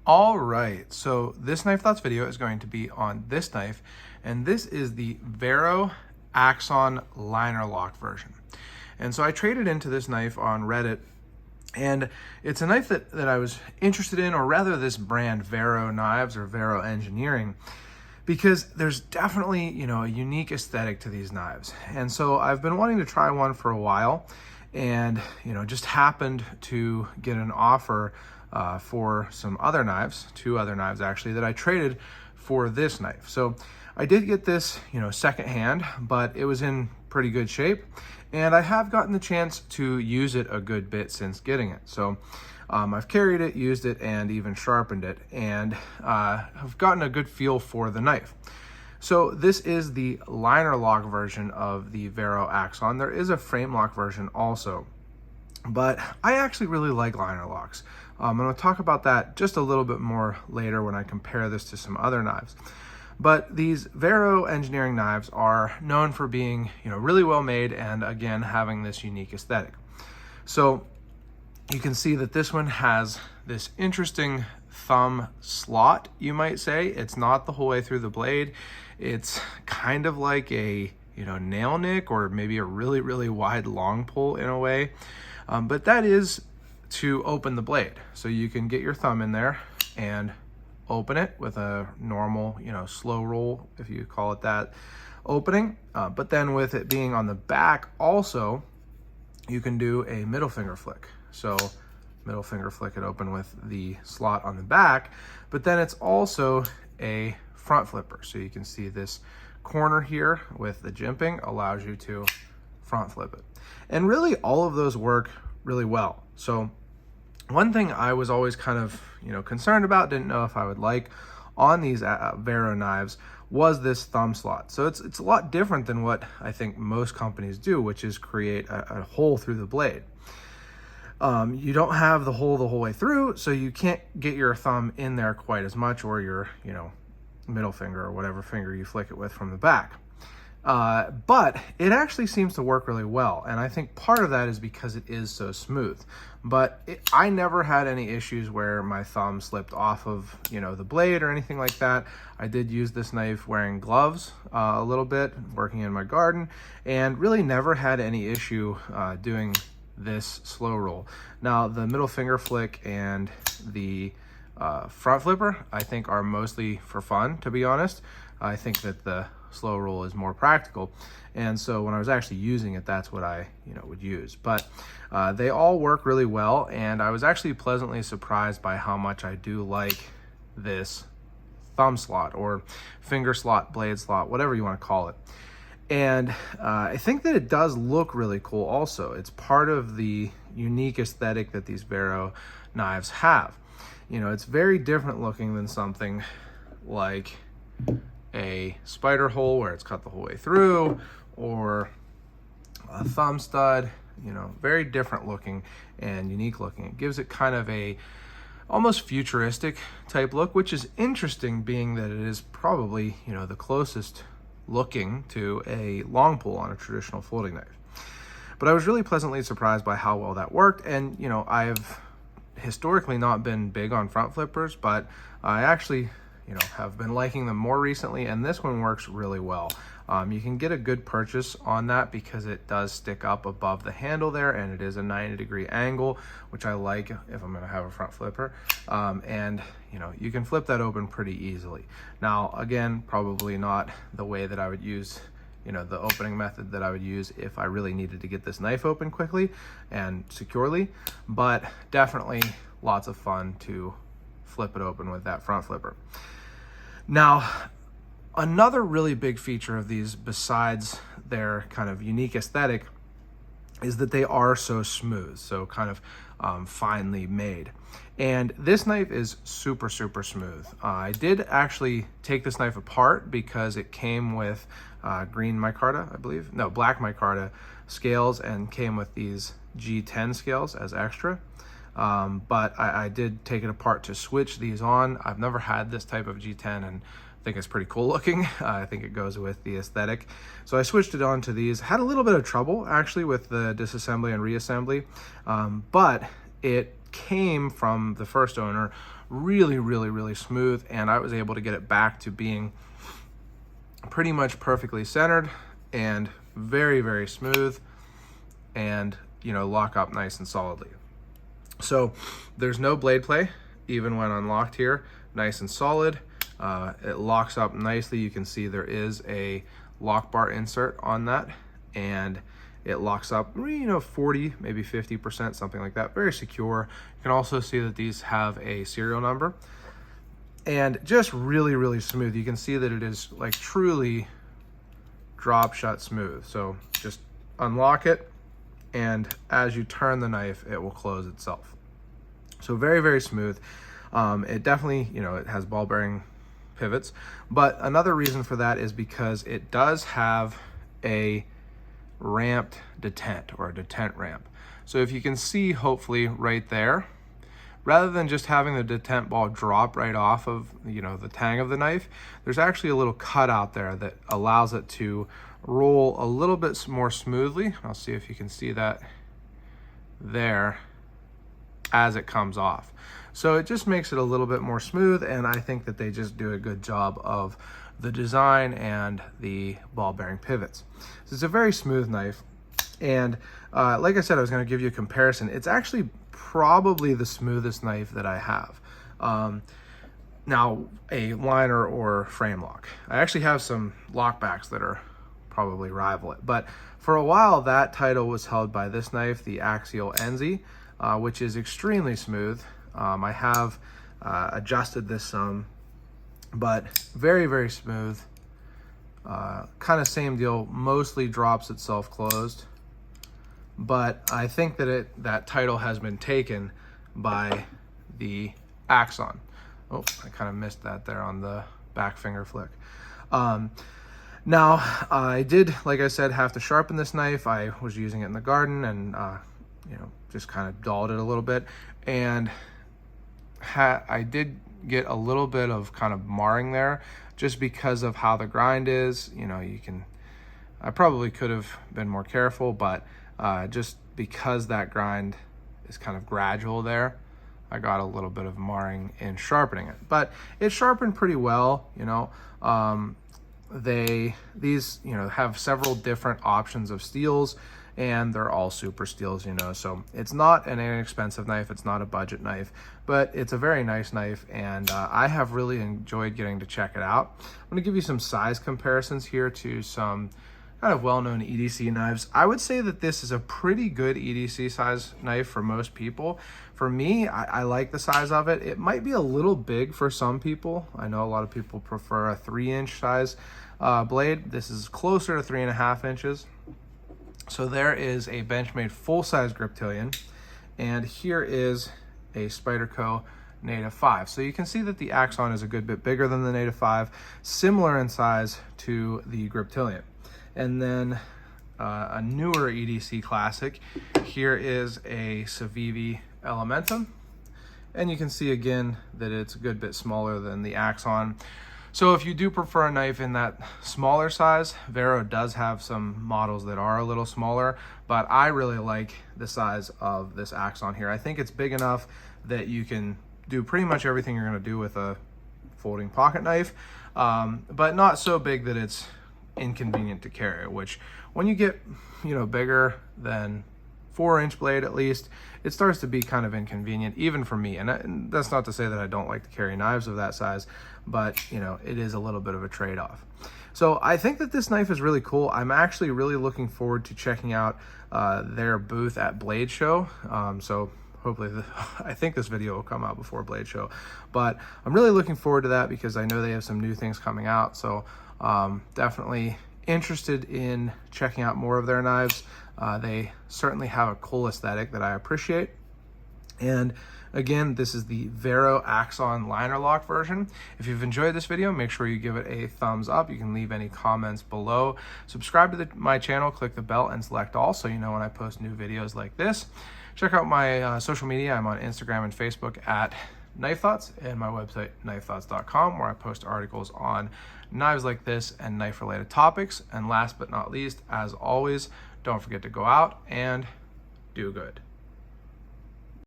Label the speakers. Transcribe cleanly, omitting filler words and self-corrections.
Speaker 1: All right, so this Knife Thoughts video is going to be on this knife, and this is the Vero Axon liner lock version. And so I traded into this knife on Reddit, and it's a knife that I was interested in, or rather this brand Vero Knives or Vero Engineering, because there's definitely, a unique aesthetic to these knives. And so I've been wanting to try one for a while, and, just happened to get an offer for some other knives, two other knives actually, that I traded for this knife. So I did get this, secondhand, but it was in pretty good shape. And I have gotten the chance to use it a good bit since getting it. So I've carried it, used it, and even sharpened it, and have gotten a good feel for the knife. So this is the liner lock version of the Vero Axon. There is a frame lock version also, but I actually really like liner locks. I'm going to talk about that just a little bit more later when I compare this to some other knives. But these Vero engineering knives are known for being, really well made, and again, having this unique aesthetic. So you can see that this one has this interesting thumb slot, you might say. It's not the whole way through the blade. It's kind of like a, nail nick, or maybe a really, really wide long pull in a way. But that is to open the blade. So you can get your thumb in there and open it with a normal, slow roll, if you call it that, opening. But then with it being on the back also, you can do a middle finger flick. So middle finger flick it open with the slot on the back, but then it's also a front flipper. So you can see this corner here with the jimping allows you to front flip it. And really all of those work really well. So one thing I was always kind of, concerned about, didn't know if I would like on these Vero knives, was this thumb slot. So it's a lot different than what I think most companies do, which is create a hole through the blade. You don't have the hole the whole way through, so you can't get your thumb in there quite as much, or your, middle finger or whatever finger you flick it with from the back. But it actually seems to work really well, and I think part of that is because it is so smooth. But I never had any issues where my thumb slipped off of, the blade or anything like that. I did use this knife wearing gloves a little bit, working in my garden, and really never had any issue doing this slow roll. Now, the middle finger flick and the front flipper, I think, are mostly for fun, to be honest. I think that the slow roll is more practical, and so when I was actually using it, that's what I would use. But they all work really well, and I was actually pleasantly surprised by how much I do like this thumb slot, or finger slot, blade slot, whatever you want to call it. And I think that it does look really cool also. It's part of the unique aesthetic that these Vero knives have. It's very different looking than something like a spider hole where it's cut the whole way through, or a thumb stud. Very different looking and unique looking. It gives it kind of a almost futuristic type look, which is interesting, being that it is probably, the closest looking to a long pull on a traditional folding knife. But I was really pleasantly surprised by how well that worked. And, I've historically not been big on front flippers, but I actually have been liking them more recently, and this one works really well. You can get a good purchase on that because it does stick up above the handle there, and it is a 90-degree angle, which I like if I'm going to have a front flipper. And you can flip that open pretty easily. Now, again, probably not the way that I would use, the opening method that I would use if I really needed to get this knife open quickly and securely, but definitely lots of fun to flip it open with that front flipper. Now, another really big feature of these, besides their kind of unique aesthetic, is that they are so smooth, so kind of finely made. And this knife is super, super smooth. I did actually take this knife apart because it came with green micarta, I believe. No, black micarta scales, and came with these G10 scales as extra. But I did take it apart to switch these on. I've never had this type of G10, and I think it's pretty cool looking. I think it goes with the aesthetic. So I switched it on to these. Had a little bit of trouble actually with the disassembly and reassembly, but it came from the first owner really, really, really smooth, and I was able to get it back to being pretty much perfectly centered and very, very smooth, and lock up nice and solidly. So there's no blade play even when unlocked here, nice and solid. It locks up nicely. You can see there is a lock bar insert on that, and it locks up 40, maybe 50%, something like that. Very secure. You can also see that these have a serial number, and just really, really smooth. You can see that it is like truly drop shut smooth. So just unlock it, and as you turn the knife, it will close itself. So very, very smooth. It definitely, it has ball bearing pivots, but another reason for that is because it does have a ramped detent, or a detent ramp. So if you can see, hopefully right there, rather than just having the detent ball drop right off of the tang of the knife, there's actually a little cut out there that allows it to roll a little bit more smoothly. I'll see if you can see that there as it comes off. So it just makes it a little bit more smooth, and I think that they just do a good job of the design and the ball bearing pivots. So it's a very smooth knife, and like I said, I was going to give you a comparison. It's actually probably the smoothest knife that I have. Now, a liner or frame lock. I actually have some lockbacks that are probably rival it, but for a while that title was held by this knife, the Axial NZ, which is extremely smooth. I have adjusted this some, but very, very smooth. Kind of same deal, mostly drops itself closed, but I think that that title has been taken by the Axon. Oh, I kind of missed that there on the back finger flick. Now, I did, like I said, have to sharpen this knife. I was using it in the garden, and just kind of dulled it a little bit, and I did get a little bit of kind of marring there, just because of how the grind is. I probably could have been more careful, but just because that grind is kind of gradual there, I got a little bit of marring in sharpening it, but it sharpened pretty well. These have several different options of steels, and they're all super steels, so it's not an inexpensive knife, it's not a budget knife, but it's a very nice knife, and I have really enjoyed getting to check it out. I'm going to give you some size comparisons here to some kind of well-known EDC knives. I would say that this is a pretty good EDC size knife for most people. For me, I like the size of it. It might be a little big for some people. I know a lot of people prefer a 3-inch size blade. This is closer to 3.5 inches. So there is a Benchmade full-size Griptilian, and here is a Spyderco Native 5. So you can see that the Axon is a good bit bigger than the Native 5, similar in size to the Griptilian. And then a newer EDC classic, here is a Civivi Elementum, and you can see again that it's a good bit smaller than the Axon. So if you do prefer a knife in that smaller size, Vero does have some models that are a little smaller, but I really like the size of this Axon here. I think it's big enough that you can do pretty much everything you're going to do with a folding pocket knife, but not so big that it's inconvenient to carry, which when you get bigger than 4-inch blade, at least, it starts to be kind of inconvenient, even for me. And that's not to say that I don't like to carry knives of that size, but it is a little bit of a trade-off. So I think that this knife is really cool. I'm actually really looking forward to checking out their booth at Blade Show. So hopefully, I think this video will come out before Blade Show, but I'm really looking forward to that because I know they have some new things coming out. So definitely interested in checking out more of their knives. They certainly have a cool aesthetic that I appreciate. And again, this is the Vero Axon liner lock version. If you've enjoyed this video, make sure you give it a thumbs up. You can leave any comments below. Subscribe to my channel, click the bell, and select all so you know when I post new videos like this. Check out my social media. I'm on Instagram and Facebook at Knife Thoughts, and my website, knifethoughts.com, where I post articles on knives like this and knife-related topics. And last but not least, as always, don't forget to go out and do good.